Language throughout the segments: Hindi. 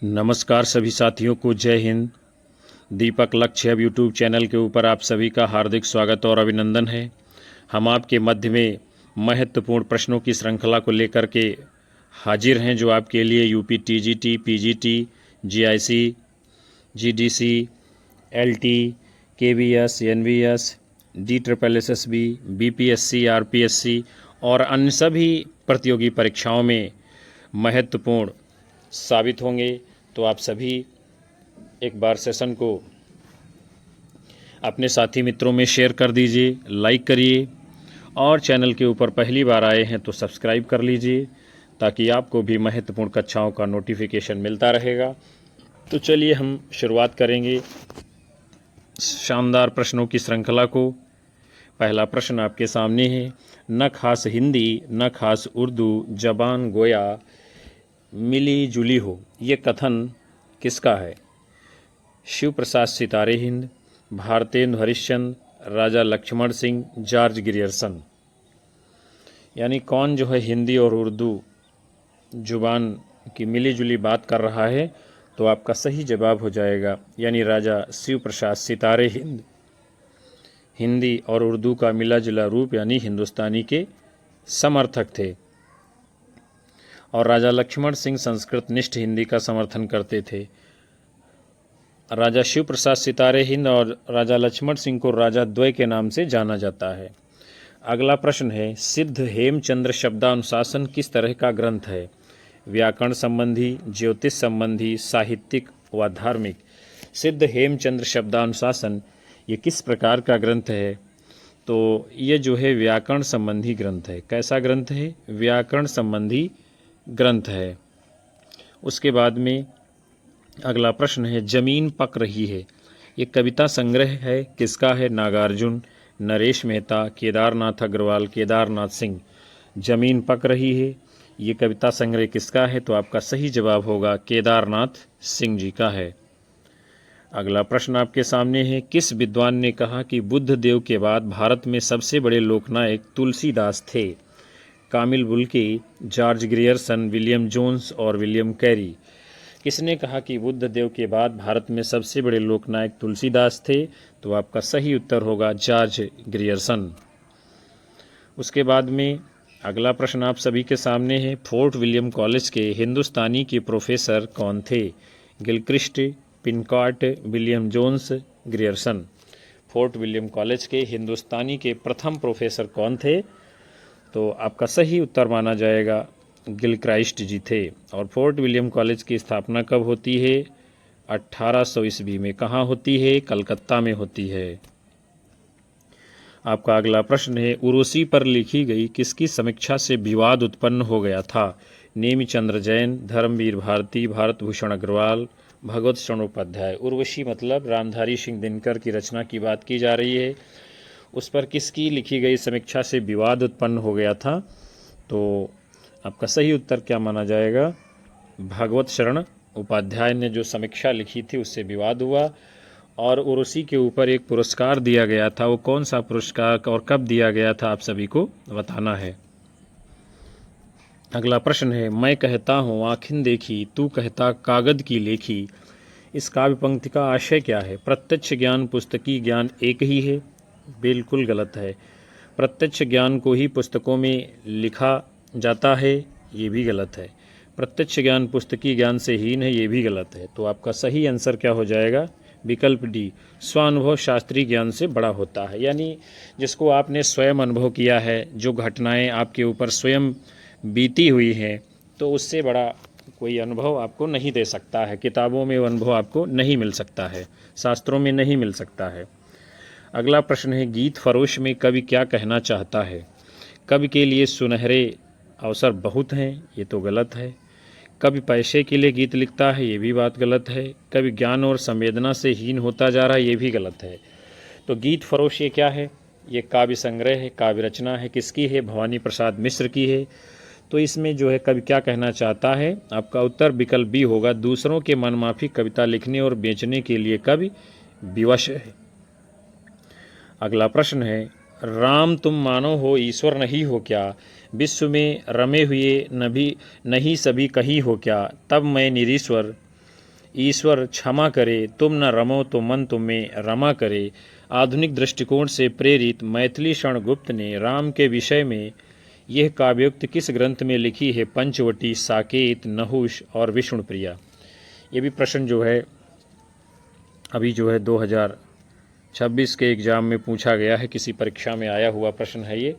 नमस्कार सभी साथियों को, जय हिंद। दीपक लक्ष्य अब यूट्यूब चैनल के ऊपर आप सभी का हार्दिक स्वागत और अभिनंदन है। हम आपके मध्य में महत्वपूर्ण प्रश्नों की श्रृंखला को लेकर के हाजिर हैं, जो आपके लिए UP TGT, PGT, GIC, GDC, LT, KVS, NVS, DSSB, BPSC, RPSC और अन्य सभी प्रतियोगी परीक्षाओं में महत्वपूर्ण साबित होंगे। तो आप सभी एक बार सेशन को अपने साथी मित्रों में शेयर कर दीजिए, लाइक करिए और चैनल के ऊपर पहली बार आए हैं तो सब्सक्राइब कर लीजिए, ताकि आपको भी महत्वपूर्ण कक्षाओं का नोटिफिकेशन मिलता रहेगा। तो चलिए हम शुरुआत करेंगे शानदार प्रश्नों की श्रृंखला को। पहला प्रश्न आपके सामने है, न खास हिंदी न खास उर्दू जबान गोया मिली जुली हो, ये कथन किसका है? शिव प्रसाद सितारे हिंद, भारतेंदु हरिश्चंद्र, राजा लक्ष्मण सिंह, जॉर्ज ग्रियर्सन। यानी कौन जो है हिंदी और उर्दू जुबान की मिली जुली बात कर रहा है? तो आपका सही जवाब हो जाएगा यानी राजा शिव प्रसाद सितारे हिंद हिंदी और उर्दू का मिला जुला रूप यानी हिंदुस्तानी के समर्थक थे, और राजा लक्ष्मण सिंह संस्कृत निष्ठ हिंदी का समर्थन करते थे। राजा शिव प्रसाद सितारे हिंद और राजा लक्ष्मण सिंह को राजा द्वय के नाम से जाना जाता है। अगला प्रश्न है, सिद्ध हेमचंद्र शब्दानुशासन किस तरह का ग्रंथ है? व्याकरण संबंधी, ज्योतिष संबंधी, साहित्यिक व धार्मिक। सिद्ध हेमचंद्र शब्दानुशासन ये किस प्रकार का ग्रंथ है? तो ये जो है व्याकरण संबंधी ग्रंथ है। कैसा ग्रंथ है? व्याकरण संबंधी ग्रंथ है। उसके बाद में अगला प्रश्न है, जमीन पक रही है, ये कविता संग्रह है, किसका है? नागार्जुन, नरेश मेहता, केदारनाथ अग्रवाल, केदारनाथ सिंह। जमीन पक रही है ये कविता संग्रह किसका है? तो आपका सही जवाब होगा केदारनाथ सिंह जी का है। अगला प्रश्न आपके सामने है, किस विद्वान ने कहा कि बुद्ध देव के बाद भारत में सबसे बड़े लोकनायक तुलसीदास थे? कामिल बुल्की, जॉर्ज ग्रियर्सन, विलियम जोन्स और विलियम कैरी। किसने कहा कि बुद्ध देव के बाद भारत में सबसे बड़े लोकनायक तुलसीदास थे? तो आपका सही उत्तर होगा जॉर्ज ग्रियर्सन। उसके बाद में अगला प्रश्न आप सभी के सामने है, फोर्ट विलियम कॉलेज के हिंदुस्तानी के प्रोफेसर कौन थे? Gilchrist, Pincott, William Jones, Grierson. Fort William College के हिंदुस्तानी के प्रथम प्रोफेसर कौन थे? तो आपका सही उत्तर माना जाएगा गिलक्राइस्ट जी थे। और फोर्ट विलियम कॉलेज की स्थापना कब होती है? 1800 ईस्वी में। कहाँ होती है? कलकत्ता में होती है। आपका अगला प्रश्न है, उर्वशी पर लिखी गई किसकी समीक्षा से विवाद उत्पन्न हो गया था? नेमिचंद्र जैन, धर्मवीर भारती, भारत भूषण अग्रवाल, भगवत शरण उपाध्याय। उर्वशी मतलब रामधारी सिंह दिनकर की रचना की बात की जा रही है। उस पर किसकी लिखी गई समीक्षा से विवाद उत्पन्न हो गया था? तो आपका सही उत्तर क्या माना जाएगा? भगवत शरण उपाध्याय ने जो समीक्षा लिखी थी उससे विवाद हुआ, और उर्वशी के ऊपर एक पुरस्कार दिया गया था। वो कौन सा पुरस्कार और कब दिया गया था, आप सभी को बताना है। अगला प्रश्न है, मैं कहता हूँ आँखें देखी, तू कहता कागद की लेखी। इस काव्य पंक्ति का आशय क्या है? प्रत्यक्ष ज्ञान पुस्तकी ज्ञान एक ही है? बिल्कुल गलत है। प्रत्यक्ष ज्ञान को ही पुस्तकों में लिखा जाता है, ये भी गलत है। प्रत्यक्ष ज्ञान पुस्तकी ज्ञान से हीन है, ये भी गलत है। तो आपका सही आंसर क्या हो जाएगा? विकल्प डी, स्वानुभव शास्त्रीय ज्ञान से बड़ा होता है। यानी जिसको आपने स्वयं अनुभव किया है, जो घटनाएं आपके ऊपर स्वयं बीती हुई हैं, तो उससे बड़ा कोई अनुभव आपको नहीं दे सकता है। किताबों में वो अनुभव आपको नहीं मिल सकता है, शास्त्रों में नहीं मिल सकता है। अगला प्रश्न है, गीत फरोश में कवि क्या कहना चाहता है? कवि के लिए सुनहरे अवसर बहुत हैं, ये तो गलत है। कवि पैसे के लिए गीत लिखता है, ये भी बात गलत है। कवि ज्ञान और संवेदना से हीन होता जा रहा है, ये भी गलत है। तो गीत फरोश ये क्या है? ये काव्य संग्रह है, काव्य रचना है। किसकी है? भवानी प्रसाद मिश्र की है। तो इसमें जो है कवि क्या कहना चाहता है? आपका उत्तर विकल्प बी होगा, दूसरों के मनमाफी कविता लिखने और बेचने के लिए कवि विवश है। अगला प्रश्न है, राम तुम मानो हो ईश्वर नहीं हो क्या? विश्व में रमे हुए नभी नहीं सभी कहीं हो क्या? तब मैं निरीश्वर ईश्वर क्षमा करे, तुम न रमो तो मन तुम्हें रमा करे। आधुनिक दृष्टिकोण से प्रेरित मैथिली शरण गुप्त ने राम के विषय में यह काव्योक्त किस ग्रंथ में लिखी है? पंचवटी, साकेत, नहुष और विष्णुप्रिया। ये भी प्रश्न जो है अभी जो है 2026 के एग्ज़ाम में पूछा गया है, किसी परीक्षा में आया हुआ प्रश्न है ये।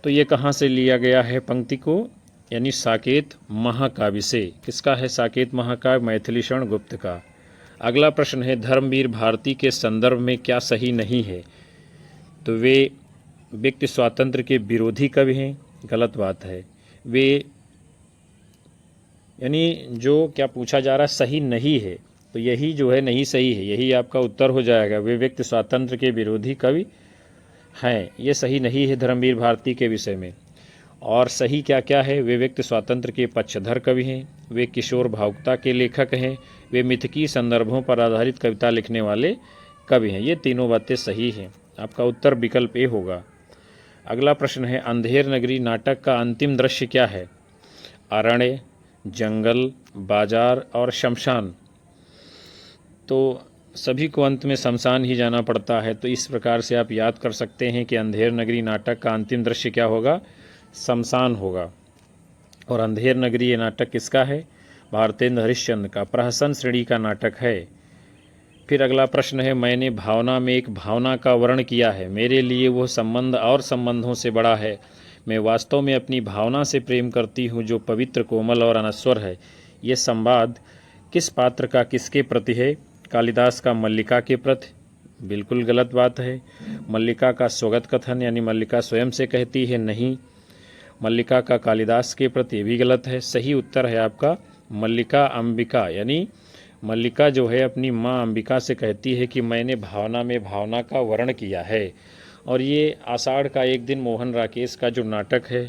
तो ये कहाँ से लिया गया है पंक्ति को? यानी साकेत महाकाव्य से। किसका है साकेत महाकाव्य? मैथिली शरण गुप्त का। अगला प्रश्न है धर्मवीर भारती के संदर्भ में क्या सही नहीं है? तो वे व्यक्ति स्वातंत्र्य के विरोधी कवि हैं, गलत बात है। वे यानी जो क्या पूछा जा रहा है सही नहीं है, तो यही जो है नहीं सही है, यही आपका उत्तर हो जाएगा। वे व्यक्ति स्वातंत्र्य के विरोधी कवि हैं, ये सही नहीं है धर्मवीर भारती के विषय में। और सही क्या क्या है? वे व्यक्ति स्वातंत्र्य के पक्षधर कवि हैं, वे किशोर भावुकता के लेखक हैं, वे मिथकी संदर्भों पर आधारित कविता लिखने वाले कवि हैं। ये तीनों बातें सही हैं। आपका उत्तर विकल्प ए होगा। अगला प्रश्न है अंधेर नगरी नाटक का अंतिम दृश्य क्या है? अरण्य, जंगल, बाजार और शमशान। तो सभी को अंत में शमशान ही जाना पड़ता है, तो इस प्रकार से आप याद कर सकते हैं कि अंधेर नगरी नाटक का अंतिम दृश्य क्या होगा? शमशान होगा। और अंधेर नगरी ये नाटक किसका है? भारतेंद्र हरिश्चंद्र का। प्रहसन श्रेणी का नाटक है। फिर अगला प्रश्न है मैंने भावना में एक भावना का वर्णन किया है, मेरे लिए वह संबंध और संबंधों से बड़ा है। मैं वास्तव में अपनी भावना से प्रेम करती हूँ जो पवित्र, कोमल और अनश्वर है। ये संवाद किस पात्र का किसके प्रति है? कालिदास का मल्लिका के प्रति। बिल्कुल गलत बात है। मल्लिका का स्वगत कथन यानी मल्लिका स्वयं से कहती है, नहीं। मल्लिका का कालिदास के प्रति भी गलत है। सही उत्तर है आपका मल्लिका अंबिका, यानी मल्लिका जो है अपनी माँ अंबिका से कहती है कि मैंने भावना में भावना का वर्णन किया है। और ये आषाढ़ का एक दिन मोहन राकेश का जो नाटक है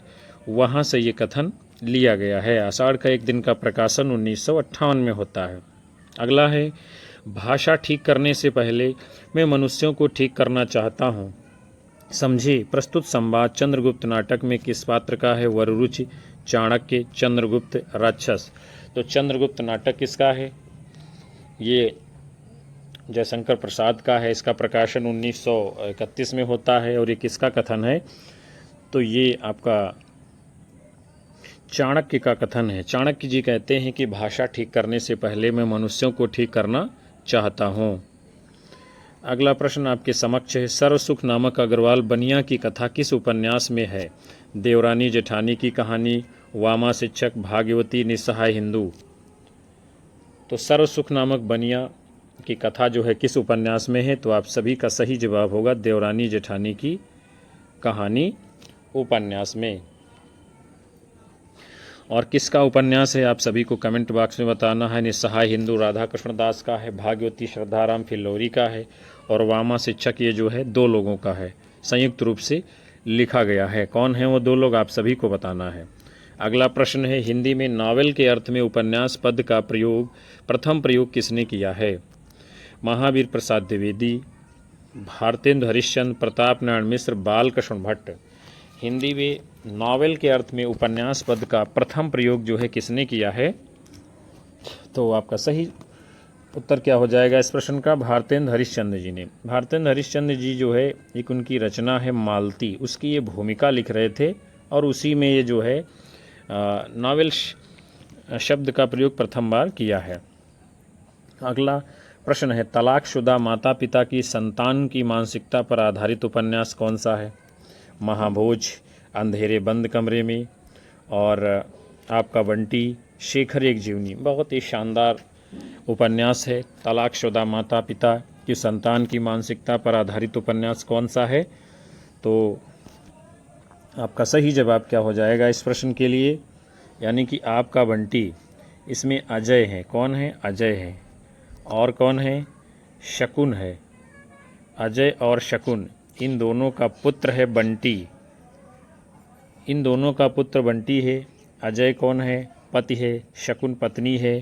वहाँ से ये कथन लिया गया है। आषाढ़ का एक दिन का प्रकाशन 1958 में होता है। अगला है भाषा ठीक करने से पहले मैं मनुष्यों को ठीक करना चाहता हूँ। समझे प्रस्तुत संवाद चंद्रगुप्त नाटक में किस पात्र का है? वररुचि, चाणक्य, चंद्रगुप्त, राक्षस। तो चंद्रगुप्त नाटक किसका है? ये जयशंकर प्रसाद का है। इसका प्रकाशन 1931 में होता है। और ये किसका कथन है? तो ये आपका चाणक्य का कथन है। चाणक्य जी कहते हैं कि भाषा ठीक करने से पहले मैं मनुष्यों को ठीक करना चाहता हूँ। अगला प्रश्न आपके समक्ष है सर्वसुख नामक अग्रवाल बनिया की कथा किस उपन्यास में है? देवरानी जेठानी की कहानी, वामा शिक्षक, भाग्यवती, निस्सहाय हिंदू। तो सर्वसुख नामक बनिया की कथा जो है किस उपन्यास में है? तो आप सभी का सही जवाब होगा देवरानी जेठानी की कहानी उपन्यास में। और किसका उपन्यास है आप सभी को कमेंट बॉक्स में बताना है। निस्सहाय हिंदू राधा कृष्ण दास का है, भाग्यवती श्रद्धाराम फिल्लौरी का है, और वामा शिक्षक ये जो है 2 लोगों का है, संयुक्त रूप से लिखा गया है। कौन है वो 2 लोग आप सभी को बताना है। अगला प्रश्न है हिंदी में नावल के अर्थ में उपन्यास पद का प्रथम प्रयोग किसने किया है? महावीर प्रसाद द्विवेदी, भारतेंद्र हरिश्चंद्र, प्रताप नारायण मिश्र, बालकृष्ण भट्ट। हिंदी में नावल के अर्थ में उपन्यास पद का प्रथम प्रयोग जो है किसने किया है? तो आपका सही उत्तर क्या हो जाएगा इस प्रश्न का? भारतेंद्र हरिश्चंद्र जी ने। भारतेंद्र हरिश्चंद्र जी जो है एक उनकी रचना है मालती, उसकी ये भूमिका लिख रहे थे और उसी में ये जो है नावल शब्द का प्रयोग प्रथम बार किया है। अगला प्रश्न है तलाकशुदा माता पिता की संतान की मानसिकता पर आधारित उपन्यास कौन सा है? महाभोज, अंधेरे बंद कमरे में, और आपका बंटी, शेखर एक जीवनी। बहुत ही शानदार उपन्यास है। तलाकशुदा माता पिता की संतान की मानसिकता पर आधारित उपन्यास कौन सा है? तो आपका सही जवाब क्या हो जाएगा इस प्रश्न के लिए? यानी कि आपका बंटी। इसमें अजय है। कौन है? अजय है। और कौन है? शकुन है। अजय और शकुन इन दोनों का पुत्र है बंटी। इन दोनों का पुत्र बंटी है। अजय कौन है? पति है। शकुन पत्नी है।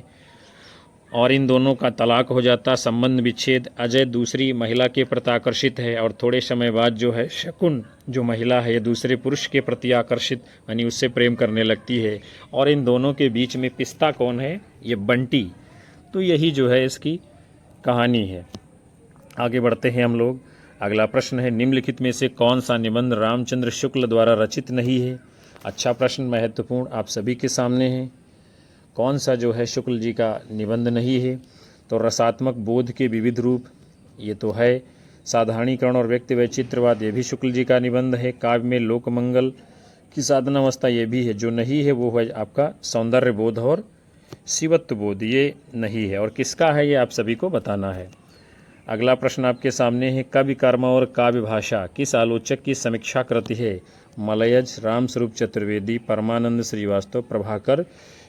और इन दोनों का तलाक हो जाता, संबंध विच्छेद। अजय दूसरी महिला के प्रति आकर्षित है और थोड़े समय बाद जो है शकुन जो महिला है ये दूसरे पुरुष के प्रति आकर्षित यानी उससे प्रेम करने लगती है। और इन दोनों के बीच में पिस्ता कौन है? ये बंटी। तो यही जो है इसकी कहानी है। आगे बढ़ते हैं हम लोग। अगला प्रश्न है, निम्नलिखित में से कौन सा निबंध रामचंद्र शुक्ल द्वारा रचित नहीं है? अच्छा प्रश्न, महत्वपूर्ण, आप सभी के सामने है। कौन सा जो है शुक्ल जी का निबंध नहीं है? तो रसात्मक बोध के विविध रूप, ये तो है। साधारणीकरण और व्यक्ति वैचित्रवाद, ये भी शुक्ल जी का निबंध है। काव्य में लोकमंगल की साधनावस्था, ये भी है। जो नहीं है वो है आपका सौंदर्य बोध और शिवत्व बोध, ये नहीं है। और किसका है ये आप सभी को बताना है। अगला प्रश्न आपके सामने है, कवि कर्म और काव्य भाषा किस आलोचक की समीक्षा कृति है? मलयज, रामस्वरूप चतुर्वेदी, परमानंद श्रीवास्तव, प्रभाकर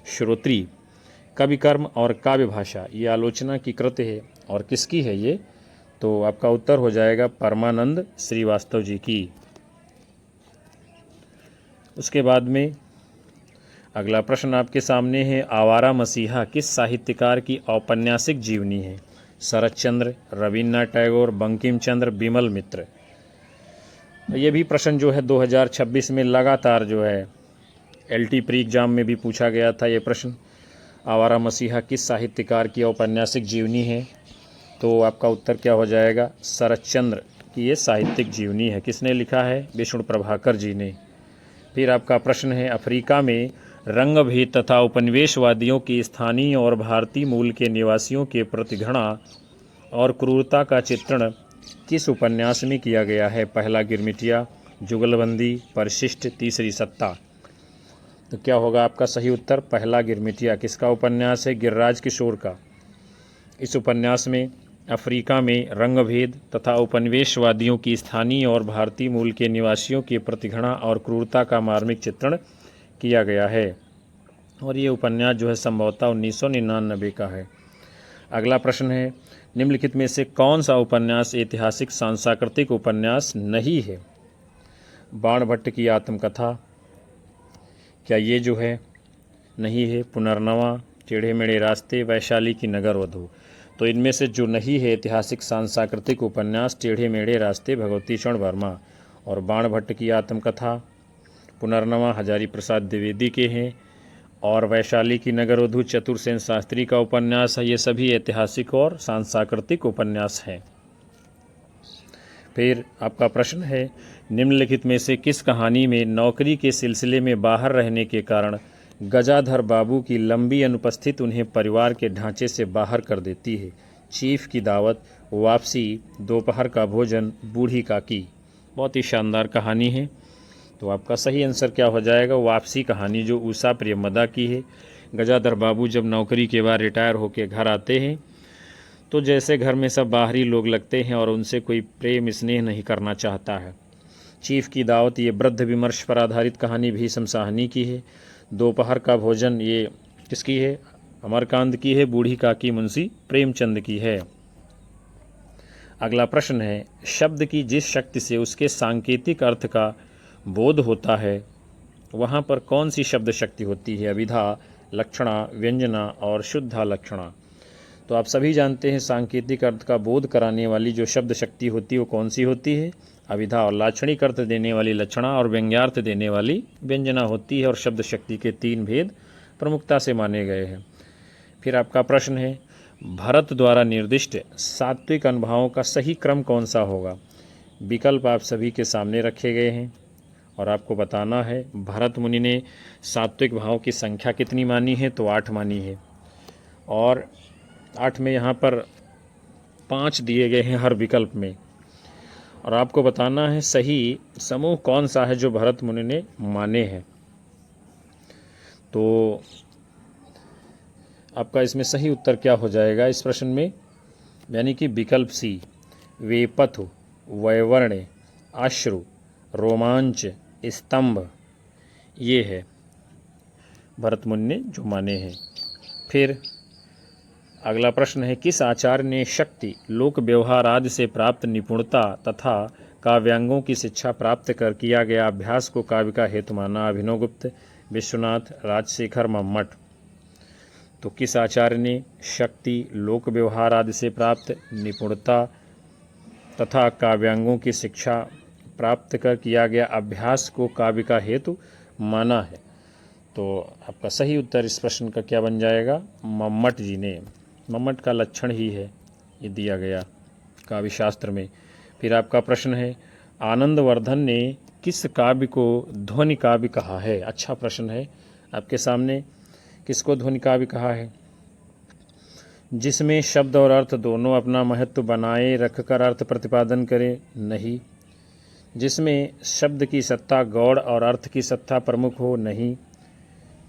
श्रोत्री। कवि कर्म और काव्य भाषा ये आलोचना की कृति है और किसकी है ये? तो आपका उत्तर हो जाएगा परमानंद श्रीवास्तव जी की। उसके बाद में अगला प्रश्न आपके सामने है, आवारा मसीहा किस साहित्यकार की औपन्यासिक जीवनी है? शरत चंद्र, रविन्द्रनाथ टैगोर, बंकिम चंद्र, बिमल मित्र। ये भी प्रश्न जो है 2026 में लगातार जो है LT प्री एग्जाम में भी पूछा गया था ये प्रश्न। आवारा मसीहा किस साहित्यकार की औपन्यासिक जीवनी है? तो आपका उत्तर क्या हो जाएगा? शरत चंद्र की ये साहित्यिक जीवनी है। किसने लिखा है? विष्णु प्रभाकर जी ने। फिर आपका प्रश्न है, अफ्रीका में रंगभेद तथा उपनिवेशवादियों की स्थानीय और भारतीय मूल के निवासियों के प्रति घृणा और क्रूरता का चित्रण किस उपन्यास में किया गया है? पहला गिरमिटिया, जुगलबंदी, परिशिष्ट, तीसरी सत्ता। तो क्या होगा आपका सही उत्तर? पहला गिरमिटिया। किसका उपन्यास है? गिरिराज किशोर का। इस उपन्यास में अफ्रीका में रंगभेद तथा उपनिवेशवादियों की स्थानीय और भारतीय मूल के निवासियों की प्रतिघृणा और क्रूरता का मार्मिक चित्रण किया गया है और ये उपन्यास जो है संभवतः 1999 का है। अगला प्रश्न है, निम्नलिखित में से कौन सा उपन्यास ऐतिहासिक सांस्कृतिक उपन्यास नहीं है? बाणभट्ट की आत्मकथा, क्या ये जो है नहीं है? पुनर्नवा, टेढ़े मेढ़े रास्ते, वैशाली की नगर वधू। तो इनमें से जो नहीं है ऐतिहासिक सांस्कृतिक उपन्यास, टेढ़े मेढ़े रास्ते भगवती चरण वर्मा और बाणभट्ट की आत्मकथा, पुनर्नवा हजारी प्रसाद द्विवेदी के हैं और वैशाली की नगर वधू चतुरसेन शास्त्री का उपन्यास है। ये सभी ऐतिहासिक और सांस्कृतिक उपन्यास हैं। फिर आपका प्रश्न है, निम्नलिखित में से किस कहानी में नौकरी के सिलसिले में बाहर रहने के कारण गजाधर बाबू की लंबी अनुपस्थिति उन्हें परिवार के ढांचे से बाहर कर देती है? चीफ की दावत, वापसी, दोपहर का भोजन, बूढ़ी काकी। बहुत ही शानदार कहानी है। तो आपका सही आंसर क्या हो जाएगा? वापसी कहानी, जो उषा प्रेमदा की है। गजाधर बाबू जब नौकरी के बाद रिटायर होकर घर आते हैं तो जैसे घर में सब बाहरी लोग लगते हैं और उनसे कोई प्रेम स्नेह नहीं करना चाहता है। चीफ की दावत ये वृद्ध विमर्श पर आधारित कहानी भीष्म साहनी की है। दोपहर का भोजन ये किसकी है? अमरकांत की है। बूढ़ी काकी मुंशी प्रेमचंद की है। अगला प्रश्न है, शब्द की जिस शक्ति से उसके सांकेतिक अर्थ का बोध होता है वहाँ पर कौन सी शब्द शक्ति होती है? अभिधा, लक्षणा, व्यंजना और शुद्धा लक्षणा। तो आप सभी जानते हैं सांकेतिक अर्थ का बोध कराने वाली जो शब्द शक्ति होती है वो कौन सी होती है? अभिधा। और लाक्षणिक अर्थ देने वाली लक्षणा और व्यंग्यार्थ देने वाली व्यंजना होती है। और शब्द शक्ति के 3 भेद प्रमुखता से माने गए हैं। फिर आपका प्रश्न है, भरत द्वारा निर्दिष्ट सात्विक अनुभावों का सही क्रम कौन सा होगा? विकल्प आप सभी के सामने रखे गए हैं और आपको बताना है भरत मुनि ने सात्विक भावों की संख्या कितनी मानी है? तो 8 मानी है और 8 में यहाँ पर 5 दिए गए हैं हर विकल्प में। और आपको बताना है सही समूह कौन सा है जो भरत मुनि ने माने हैं। तो आपका इसमें सही उत्तर क्या हो जाएगा इस प्रश्न में? यानी कि विकल्प सी, वेपथु, वैवर्ण्य, अश्रु, रोमांच, स्तंभ, ये है भरत मुनि ने जो माने हैं। फिर अगला प्रश्न है, किस आचार्य ने शक्ति, लोक व्यवहार आदि से प्राप्त निपुणता तथा काव्यांगों की शिक्षा प्राप्त कर किया गया अभ्यास को काव्य का हेतु माना? अभिनव गुप्त, विश्वनाथ, राजशेखर, मम्मट। तो किस आचार्य ने शक्ति, लोक व्यवहार आदि से प्राप्त निपुणता तथा काव्यांगों की शिक्षा प्राप्त कर किया गया अभ्यास को काव्य का हेतु माना है? तो आपका सही उत्तर इस प्रश्न का क्या बन जाएगा? मम्मट जी ने। मम्मट का लक्षण ही है ये दिया गया काव्य शास्त्र में। फिर आपका प्रश्न है, आनंदवर्धन ने किस काव्य को ध्वनि काव्य कहा है? अच्छा प्रश्न है आपके सामने। किसको ध्वनि काव्य कहा है? जिसमें शब्द और अर्थ दोनों अपना महत्व बनाए रखकर अर्थ प्रतिपादन करें? नहीं। जिसमें शब्द की सत्ता गौड़ और अर्थ की सत्ता प्रमुख हो? नहीं।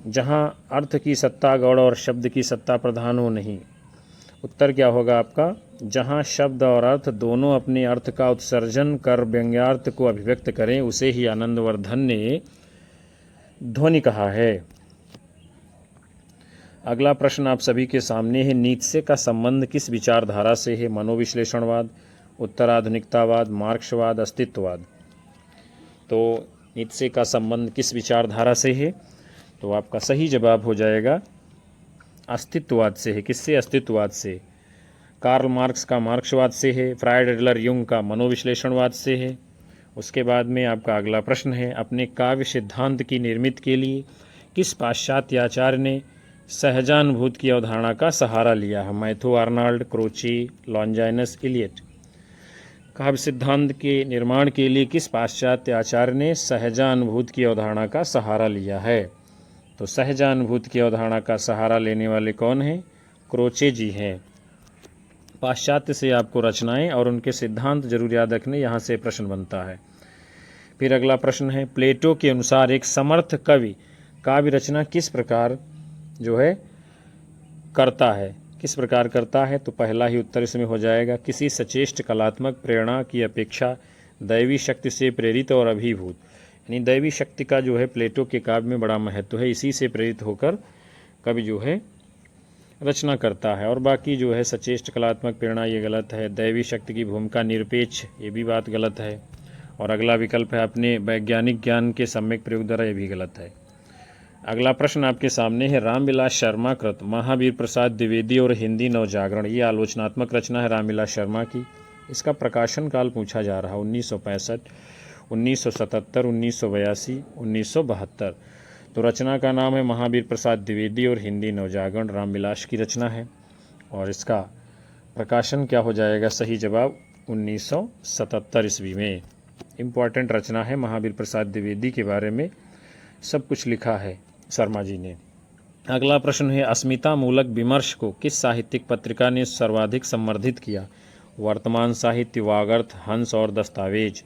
जहाँ अर्थ की सत्ता गौड़ और शब्द की सत्ता प्रधान हो? नहीं। उत्तर क्या होगा आपका? जहाँ शब्द और अर्थ दोनों अपने अर्थ का उत्सर्जन कर व्यंग्यार्थ को अभिव्यक्त करें उसे ही आनंदवर्धन ने ध्वनि कहा है। अगला प्रश्न आप सभी के सामने है, नीत्शे का संबंध किस विचारधारा से है? मनोविश्लेषणवाद, उत्तराधुनिकतावाद, मार्क्सवाद, अस्तित्ववाद। तो नीत्शे का संबंध किस विचारधारा से है? तो आपका सही जवाब हो जाएगा अस्तित्ववाद से है। किससे? अस्तित्ववाद से। कार्ल मार्क्स का मार्क्सवाद से है, फ्रायड एडलर यूंग का मनोविश्लेषणवाद से है। उसके बाद में आपका अगला प्रश्न है, अपने काव्य सिद्धांत की निर्मित के लिए किस पाश्चात्य आचार्य ने सहजानुभूत की अवधारणा का सहारा लिया है? Matthew Arnold, Croce, Longinus, Eliot. काव्य सिद्धांत के निर्माण के लिए किस पाश्चात्य आचार्य ने सहजानुभूत की अवधारणा का सहारा लिया है? तो सहजानुभूत की अवधारणा का सहारा लेने वाले कौन हैं? क्रोचे जी हैं। पाश्चात्य से आपको रचनाएं और उनके सिद्धांत जरूर याद रखने, यहाँ से प्रश्न बनता है। फिर अगला प्रश्न है, प्लेटो के अनुसार एक समर्थ कवि काव्य रचना किस प्रकार जो है करता है? किस प्रकार करता है? तो पहला ही उत्तर इसमें हो जाएगा, किसी सचेष्ट कलात्मक प्रेरणा की अपेक्षा दैवी शक्ति से प्रेरित और अभिभूत। यानी दैवी शक्ति का जो है प्लेटो के काव्य में बड़ा महत्व है, इसी से प्रेरित होकर कवि जो है रचना करता है। और बाकी जो है सचेष्ट कलात्मक प्रेरणा ये गलत है, दैवी शक्ति की भूमिका निरपेक्ष ये भी बात गलत है। और अगला विकल्प है अपने वैज्ञानिक ज्ञान के सम्यक प्रयोग द्वारा, ये भी गलत है। अगला प्रश्न आपके सामने है, रामविलास शर्मा कृत महावीर प्रसाद द्विवेदी और हिंदी नवजागरण, ये आलोचनात्मक रचना है रामविलास शर्मा की। इसका प्रकाशन काल पूछा जा रहा है 1965, 1977, 1982, 1972। तो रचना का नाम है महावीर प्रसाद द्विवेदी और हिंदी नवजागरण, रामविलास की रचना है। और इसका प्रकाशन क्या हो जाएगा? सही जवाब 1977 ईस्वी में। इम्पॉर्टेंट रचना है, महावीर प्रसाद द्विवेदी के बारे में सब कुछ लिखा है शर्मा जी ने। अगला प्रश्न है, अस्मिता मूलक विमर्श को किस साहित्यिक पत्रिका ने सर्वाधिक संवर्धित किया? वर्तमान साहित्य, वागर्थ, हंस और दस्तावेज।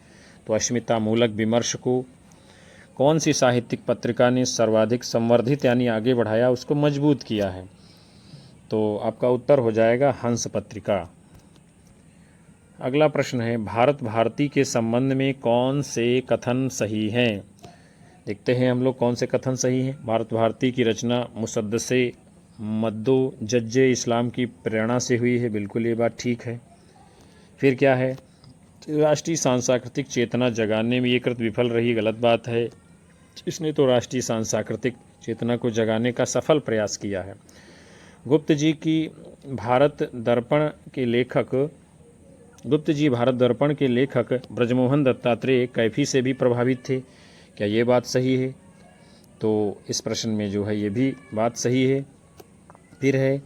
तो अस्मिता मूलक विमर्श को कौन सी साहित्यिक पत्रिका ने सर्वाधिक संवर्धित यानी आगे बढ़ाया, उसको मजबूत किया है? तो आपका उत्तर हो जाएगा हंस पत्रिका। अगला प्रश्न है, भारत भारती के संबंध में कौन से कथन सही हैं? देखते हैं हम लोग कौन से कथन सही हैं। भारत भारती की रचना मुसद्दसे मद्दो जज्जे इस्लाम की प्रेरणा से हुई है, बिल्कुल ये बात ठीक है। फिर क्या है, राष्ट्रीय सांस्कृतिक चेतना जगाने में ये कृत विफल रही, गलत बात है। इसने तो राष्ट्रीय सांस्कृतिक चेतना को जगाने का सफल प्रयास किया है। गुप्त जी भारत दर्पण के लेखक ब्रजमोहन दत्तात्रेय कैफी से भी प्रभावित थे, क्या ये बात सही है? तो इस प्रश्न में जो है ये भी बात सही है। फिर है,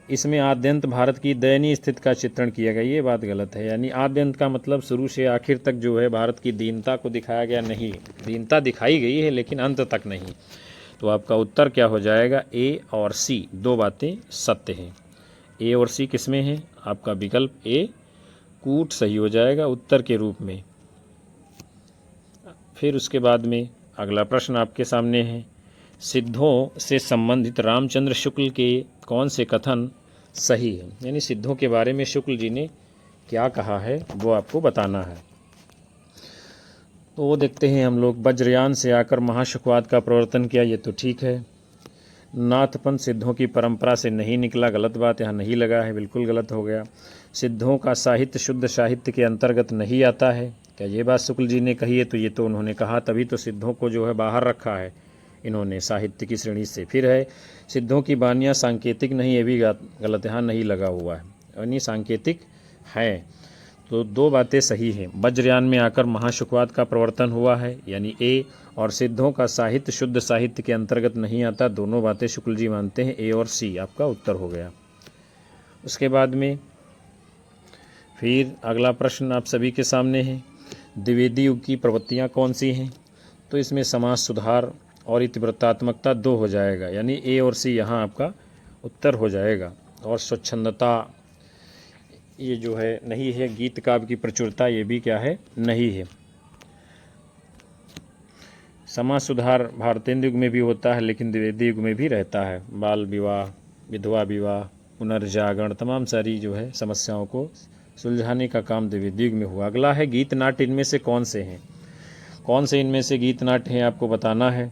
इसमें आद्यंत भारत की दयनीय स्थिति का चित्रण किया गया, ये बात गलत है। यानी आद्यंत का मतलब शुरू से आखिर तक जो है भारत की दीनता को दिखाया गया नहीं, दीनता दिखाई गई है लेकिन अंत तक नहीं। तो आपका उत्तर क्या हो जाएगा? ए और सी, दो बातें सत्य हैं। ए और सी किसमें है? आपका विकल्प ए कूट सही हो जाएगा उत्तर के रूप में। फिर उसके बाद में अगला प्रश्न आपके सामने है, सिद्धों से संबंधित रामचंद्र शुक्ल के कौन से कथन सही है? यानी सिद्धों के बारे में शुक्ल जी ने क्या कहा है वो आपको बताना है। तो वो देखते हैं हम लोग। वज्रयान से आकर महाशुकवाद का प्रवर्तन किया, ये तो ठीक है। नाथपंथ सिद्धों की परंपरा से नहीं निकला, गलत बात, यहाँ नहीं लगा है, बिल्कुल गलत हो गया। सिद्धों का साहित्य शुद्ध साहित्य के अंतर्गत नहीं आता है, क्या ये बात शुक्ल जी ने कही है? तो ये तो उन्होंने कहा, तभी तो सिद्धों को जो है बाहर रखा है इन्होंने साहित्य की श्रेणी से। फिर है सिद्धों की बानियाँ सांकेतिक नहीं, ये भी गलत, यहाँ नहीं लगा हुआ है, यानी सांकेतिक है। तो दो बातें सही हैं। वज्रयान में आकर महाशुकवाद का प्रवर्तन हुआ है, यानी ए, और सिद्धों का साहित्य शुद्ध साहित्य के अंतर्गत नहीं आता, दोनों बातें शुक्ल जी मानते हैं, ए और सी आपका उत्तर हो गया। उसके बाद में फिर अगला प्रश्न आप सभी के सामने है, द्विवेदी युग की प्रवृत्तियाँ कौन सी हैं? तो इसमें समाज सुधार और इतिवृत्तात्मकता 2 हो जाएगा, यानी ए और सी यहाँ आपका उत्तर हो जाएगा। और स्वच्छंदता ये जो है नहीं है, गीत काव्य की प्रचुरता ये भी क्या है, नहीं है। समाज सुधार भारतेंद्र युग में भी होता है, लेकिन द्विवेदी युग में भी रहता है। बाल विवाह, विधवा विवाह, पुनर्जागरण, तमाम सारी जो है समस्याओं को सुलझाने का काम द्विवेदी युग में हुआ। अगला है गीत नाट्य, इनमें से कौन से हैं? कौन से इनमें से गीत नाट्य हैं आपको बताना है।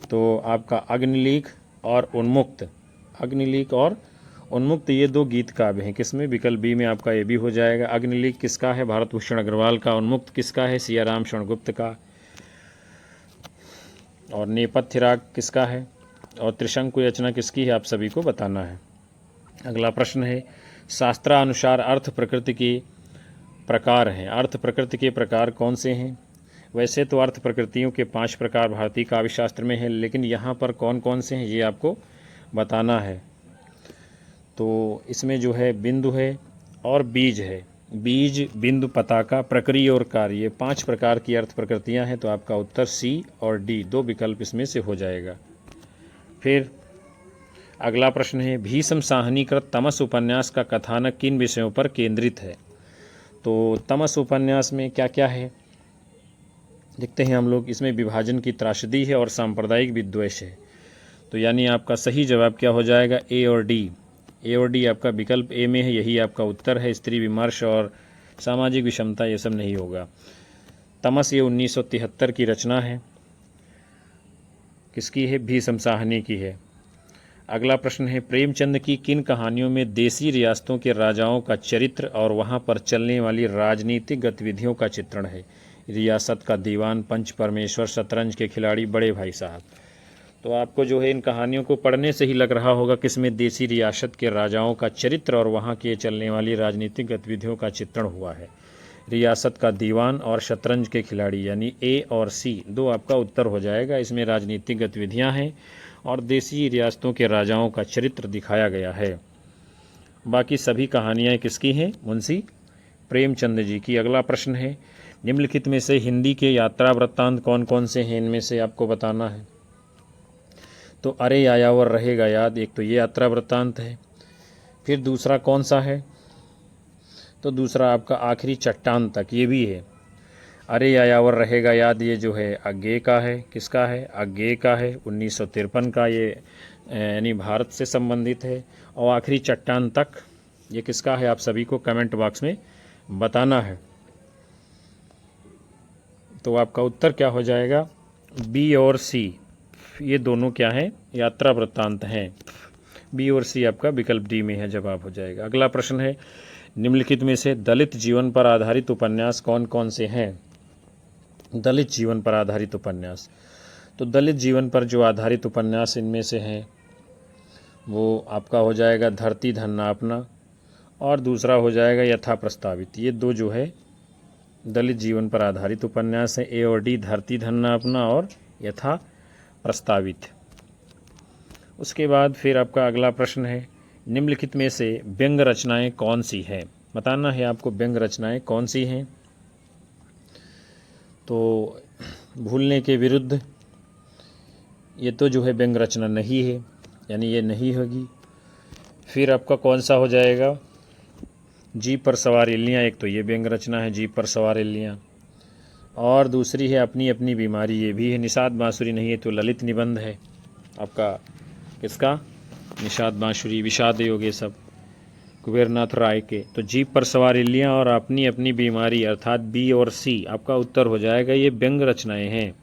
तो आपका अग्निलीक और उन्मुक्त, अग्निलीक और उन्मुक्त ये 2 गीत काव्य हैं। किसमें? विकल्प बी में आपका ये भी हो जाएगा। अग्निलीक किसका है? भारत भूषण अग्रवाल का। उन्मुक्त किसका है? सियाराम शरणगुप्त का। और नेपथ्य राग किसका है? और त्रिशंकु रचना किसकी है? आप सभी को बताना है। अगला प्रश्न है, शास्त्रानुसार अर्थ प्रकृति के प्रकार हैं। अर्थ प्रकृति के प्रकार कौन से हैं? वैसे तो अर्थ प्रकृतियों के 5 प्रकार भारतीय काव्यशास्त्र में हैं, लेकिन यहाँ पर कौन कौन से हैं ये आपको बताना है। तो इसमें जो है बिंदु है और बीज है। बीज, बिंदु, पताका, प्रक्रिया और कार्य, ये 5 प्रकार की अर्थ प्रकृतियाँ हैं। तो आपका उत्तर सी और डी, 2 विकल्प इसमें से हो जाएगा। फिर अगला प्रश्न है, भीष्म साहनीकृत तमस उपन्यास का कथानक किन विषयों पर केंद्रित है? तो तमस उपन्यास में क्या क्या है देखते हैं हम लोग। इसमें विभाजन की त्रासदी है और सांप्रदायिक विद्वेष है। तो यानी आपका सही जवाब क्या हो जाएगा? ए और डी। ए और डी आपका विकल्प ए में है, यही आपका उत्तर है। स्त्री विमर्श और सामाजिक विषमता ये सब नहीं होगा। तमस ये 1973 की रचना है। किसकी है? भीष्म साहनी की है। अगला प्रश्न है, प्रेमचंद की किन कहानियों में देसी रियासतों के राजाओं का चरित्र और वहां पर चलने वाली राजनीतिक गतिविधियों का चित्रण है? रियासत का दीवान, पंच परमेश्वर, शतरंज के खिलाड़ी, बड़े भाई साहब। तो आपको जो है इन कहानियों को पढ़ने से ही लग रहा होगा किसमें देसी रियासत के राजाओं का चरित्र और वहाँ के चलने वाली राजनीतिक गतिविधियों का चित्रण हुआ है। रियासत का दीवान और शतरंज के खिलाड़ी, यानी ए और सी, 2 आपका उत्तर हो जाएगा। इसमें राजनीतिक गतिविधियाँ हैं और देसी रियासतों के राजाओं का चरित्र दिखाया गया है। बाकी सभी कहानियाँ किसकी हैं? मुंशी प्रेमचंद जी की। अगला प्रश्न है, निम्नलिखित में से हिंदी के यात्रा वृत्तांत कौन कौन से हैं? इनमें से आपको बताना है। तो अरे यायावर रहेगा याद, एक तो ये यात्रा वृत्तांत है। फिर दूसरा कौन सा है? तो दूसरा आपका आखिरी चट्टान तक, ये भी है। अरे यायावर रहेगा याद ये जो है अज्ञेय का है। किसका है? अज्ञेय का है, 1953 का, ये यानी भारत से संबंधित है। और आखिरी चट्टान तक ये किसका है? आप सभी को कमेंट बॉक्स में बताना है। तो आपका उत्तर क्या हो जाएगा? बी और सी, ये दोनों क्या हैं? यात्रा वृत्तांत हैं। बी और सी आपका विकल्प डी में है, जवाब हो जाएगा। अगला प्रश्न है, निम्नलिखित में से दलित जीवन पर आधारित उपन्यास कौन कौन से हैं? दलित जीवन पर आधारित उपन्यास, तो दलित जीवन पर जो आधारित उपन्यास इनमें से हैं वो आपका हो जाएगा धरती धन्ना अपना, और दूसरा हो जाएगा यथा प्रस्तावित। ये 2 जो है दलित जीवन पर आधारित उपन्यास है, ए और डी, धरती धन्ना अपना और यथा प्रस्तावित। उसके बाद फिर आपका अगला प्रश्न है, निम्नलिखित में से व्यंग्य रचनाएं कौन सी हैं? बताना है आपको व्यंग्य रचनाएं कौन सी हैं। तो भूलने के विरुद्ध, ये तो जो है व्यंग्य रचना नहीं है, यानी ये नहीं होगी। फिर आपका कौन सा हो जाएगा? जीप पर सवार इल्लियाँ, एक तो ये व्यंग्य रचना है, जीप पर सवार इल्लियाँ। और दूसरी है अपनी अपनी बीमारी, ये भी है। निषाद बांसुरी नहीं है, तो ललित निबंध है आपका। किसका? निषाद बांसुरी, विषाद योग, ये सब कुबेरनाथ राय के। तो जीप पर सवार इल्लियाँ और अपनी अपनी बीमारी, अर्थात बी और सी आपका उत्तर हो जाएगा। ये व्यंग्य रचनाएं हैं।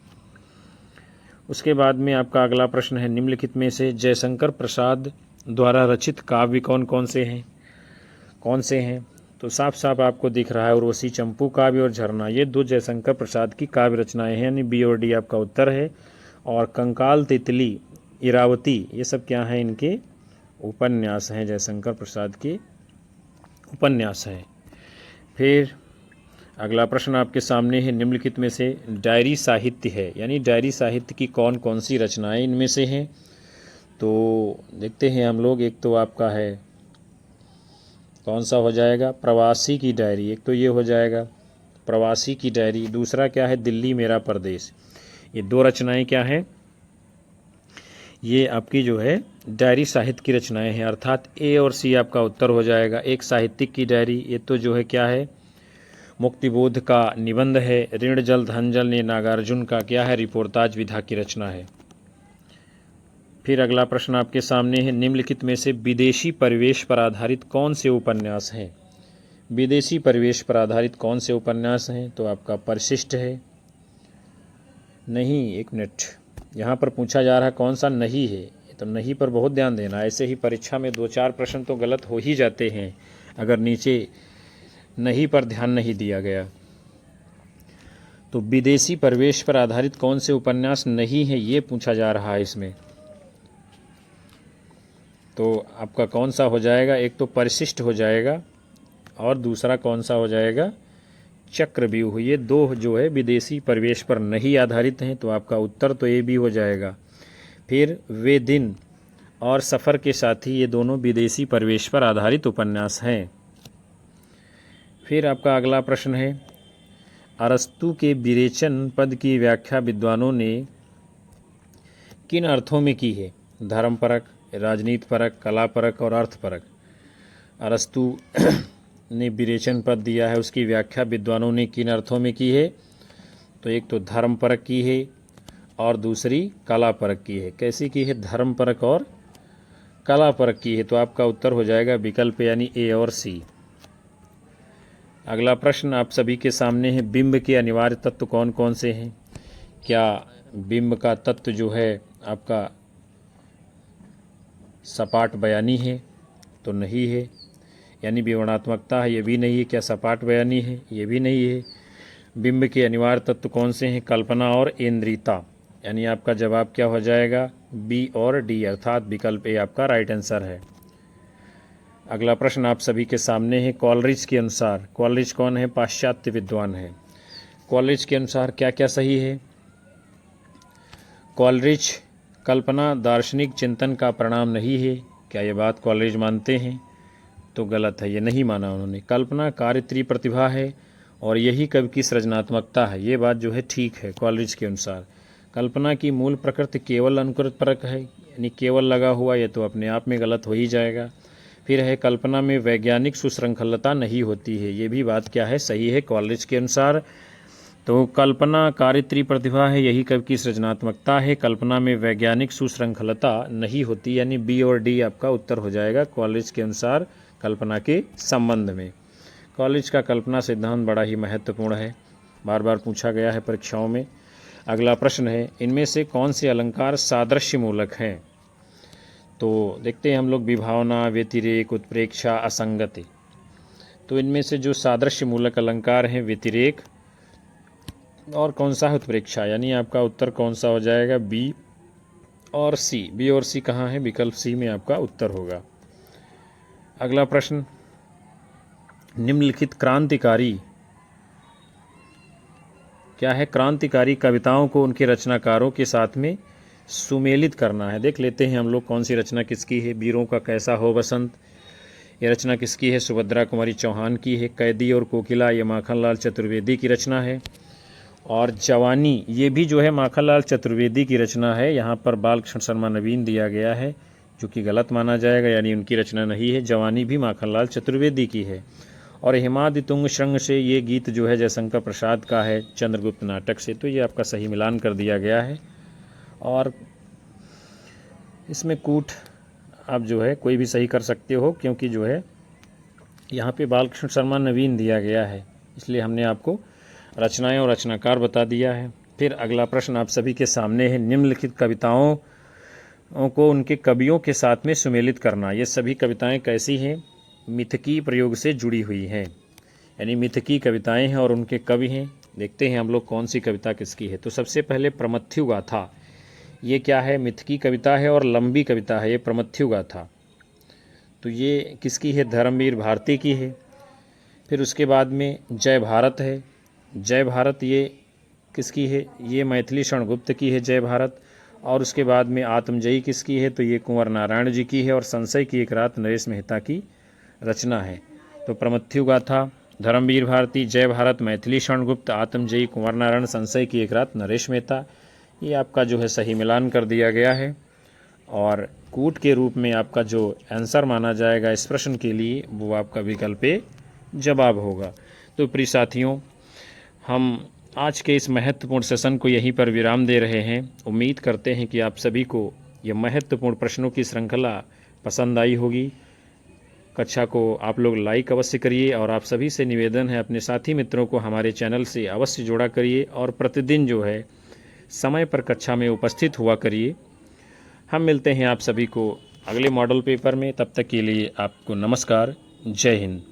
उसके बाद में आपका अगला प्रश्न है, निम्नलिखित में से जयशंकर प्रसाद द्वारा रचित काव्य कौन कौन से हैं? कौन से हैं? तो साफ साफ आपको दिख रहा है, उर्वशी चंपू काव्य और झरना, ये 2 जयशंकर प्रसाद की काव्य रचनाएं हैं, यानी बी और डी आपका उत्तर है। और कंकाल तितली, इरावती, ये सब क्या हैं, इनके उपन्यास हैं, जयशंकर प्रसाद के उपन्यास हैं। फिर अगला प्रश्न आपके सामने है, निम्नलिखित में से डायरी साहित्य है, यानी डायरी साहित्य की कौन कौन सी रचनाएं इनमें से हैं। तो देखते हैं हम लोग, एक तो आपका है कौन सा हो जाएगा, प्रवासी की डायरी, एक तो ये हो जाएगा प्रवासी की डायरी, दूसरा क्या है, दिल्ली मेरा परदेश। ये दो रचनाएं क्या हैं, ये आपकी जो है डायरी साहित्य की रचनाएं हैं, अर्थात ए और सी आपका उत्तर हो जाएगा। एक साहित्यिक की डायरी, ये तो जो है क्या है, मुक्तिबोध का निबंध है। ऋण जल धन जल ने नागार्जुन का क्या है, रिपोर्ताज विधा की रचना है। फिर अगला प्रश्न आपके सामने है, निम्नलिखित में से विदेशी परिवेश पर आधारित कौन से उपन्यास हैं। विदेशी परिवेश पर आधारित कौन से उपन्यास हैं, तो आपका परिशिष्ट है। नहीं, एक मिनट, यहाँ पर पूछा जा रहा है कौन सा नहीं है, तो नहीं पर बहुत ध्यान देना। ऐसे ही परीक्षा में 2-4 प्रश्न तो गलत हो ही जाते हैं अगर नीचे नहीं पर ध्यान नहीं दिया गया। तो विदेशी परिवेश पर आधारित कौन से उपन्यास नहीं है, ये पूछा जा रहा है इसमें। तो आपका कौन सा हो जाएगा, एक तो परिशिष्ट हो जाएगा और दूसरा कौन सा हो जाएगा, चक्रव्यूह। ये दो जो है विदेशी परिवेश पर नहीं आधारित हैं, तो आपका उत्तर तो ये भी हो जाएगा। फिर वे दिन और सफ़र के साथी, ये दोनों विदेशी परिवेश पर आधारित उपन्यास हैं। फिर आपका अगला प्रश्न है, अरस्तु के विरेचन पद की व्याख्या विद्वानों ने किन अर्थों में की है, धर्मपरक, राजनीतिपरक, कलापरक और अर्थपरक। अरस्तु ने विरेचन पद दिया है, उसकी व्याख्या विद्वानों ने किन अर्थों में की है, तो एक तो धर्मपरक की है और दूसरी कलापरक की है। कैसी की है, धर्मपरक और कलापरक की है। तो आपका उत्तर हो जाएगा विकल्प यानी ए और सी। अगला प्रश्न आप सभी के सामने है, बिंब के अनिवार्य तत्व कौन कौन से हैं। क्या बिंब का तत्व जो है आपका सपाट बयानी है, तो नहीं है, यानी विवरणात्मकता है, ये भी नहीं है। क्या सपाट बयानी है, ये भी नहीं है। बिंब के अनिवार्य तत्व कौन से हैं, कल्पना और इंद्रियता, यानी आपका जवाब क्या हो जाएगा, बी और डी, अर्थात विकल्प ए आपका राइट आंसर है। अगला प्रश्न आप सभी के सामने है, कॉलरिज के अनुसार, कॉलरिज कौन है, पाश्चात्य विद्वान है। कॉलरिज के अनुसार क्या क्या सही है, कॉलरिज कल्पना दार्शनिक चिंतन का परिणाम नहीं है। क्या ये बात कॉलरिज मानते हैं, तो गलत है, ये नहीं माना उन्होंने। कल्पना कार्यत्री प्रतिभा है और यही कवि की सृजनात्मकता है, ये बात जो है ठीक है कॉलरिज के अनुसार। कल्पना की मूल प्रकृति केवल अनुकृत परक है, यानी केवल लगा हुआ, ये तो अपने आप में गलत हो ही जाएगा। फिर है, कल्पना में वैज्ञानिक सुशृंखलता नहीं होती है, ये भी बात क्या है, सही है कॉलरिज के अनुसार। तो कल्पना कार्यत्री प्रतिभा है, यही कवि की सृजनात्मकता है, कल्पना में वैज्ञानिक सुशृंखलता नहीं होती, यानी बी और डी आपका उत्तर हो जाएगा कॉलरिज के अनुसार कल्पना के संबंध में। कॉलरिज का कल्पना सिद्धांत बड़ा ही महत्वपूर्ण है, बार बार पूछा गया है परीक्षाओं में। अगला प्रश्न है, इनमें से कौन से अलंकार सादृश्य मूलक हैं। तो देखते हैं हम लोग, विभावना, व्यतिरेक, उत्प्रेक्षा, असंगति। तो इनमें से जो सादृश्य मूलक अलंकार हैं, व्यतिरेक और कौन सा है, उत्प्रेक्षा, यानी आपका उत्तर कौन सा हो जाएगा, बी और सी। बी और सी कहाँ है, विकल्प सी में आपका उत्तर होगा। अगला प्रश्न, निम्नलिखित क्रांतिकारी क्या है, क्रांतिकारी कविताओं को उनके रचनाकारों के साथ में सुमेलित करना है। देख लेते हैं हम लोग कौन सी रचना किसकी है। वीरों का कैसा हो बसंत, ये रचना किसकी है, सुभद्रा कुमारी चौहान की है। कैदी और कोकिला, ये माखनलाल चतुर्वेदी की रचना है। और जवानी, ये भी जो है माखनलाल चतुर्वेदी की रचना है। यहाँ पर बालकृष्ण शर्मा नवीन दिया गया है, जो कि गलत माना जाएगा, यानी उनकी रचना नहीं है। जवानी भी माखनलाल चतुर्वेदी की है। और हिमाद्रि तुंग श्रृंग से ये गीत जो है जयशंकर प्रसाद का है, चंद्रगुप्त नाटक से। तो ये आपका सही मिलान कर दिया गया है। और इसमें कूट आप जो है कोई भी सही कर सकते हो, क्योंकि जो है यहाँ पे बालकृष्ण शर्मा नवीन दिया गया है, इसलिए हमने आपको रचनाएं और रचनाकार बता दिया है। फिर अगला प्रश्न आप सभी के सामने है, निम्नलिखित कविताओं को उनके कवियों के साथ में सुमेलित करना। ये सभी कविताएं कैसी हैं, मिथकी प्रयोग से जुड़ी हुई हैं, यानी मिथकी कविताएं हैं और उनके कवि हैं। देखते हैं हम लोग कौन सी कविता किसकी है। तो सबसे पहले प्रमथ्यु गाथा, ये क्या है, मिथ की कविता है और लंबी कविता है, ये प्रमथ्यु गाथा। तो ये किसकी है, धर्मवीर भारती की है। फिर उसके बाद में जय भारत है। जय भारत ये किसकी है, ये मैथिली शरण गुप्त की है जय भारत। और उसके बाद में आत्मजयी किसकी है, तो ये कुंवर नारायण जी की है। और संशय की एक रात नरेश मेहता की रचना है। तो प्रमथ्यु गाथा, धर्मवीर भारती, जय भारत, मैथिली शरण गुप्त, आत्मजयी, कुंवर नारायण, संशय की एक रात नरेश मेहता, ये आपका जो है सही मिलान कर दिया गया है। और कूट के रूप में आपका जो आंसर माना जाएगा इस प्रश्न के लिए वो आपका विकल्प ए जवाब होगा। तो प्रिय साथियों, हम आज के इस महत्वपूर्ण सेशन को यहीं पर विराम दे रहे हैं। उम्मीद करते हैं कि आप सभी को यह महत्वपूर्ण प्रश्नों की श्रृंखला पसंद आई होगी। कक्षा को आप लोग लाइक अवश्य करिए और आप सभी से निवेदन है अपने साथी मित्रों को हमारे चैनल से अवश्य जोड़ा करिए और प्रतिदिन जो है समय पर कक्षा में उपस्थित हुआ करिए। हम मिलते हैं आप सभी को अगले मॉडल पेपर में, तब तक के लिए आपको नमस्कार, जय हिंद।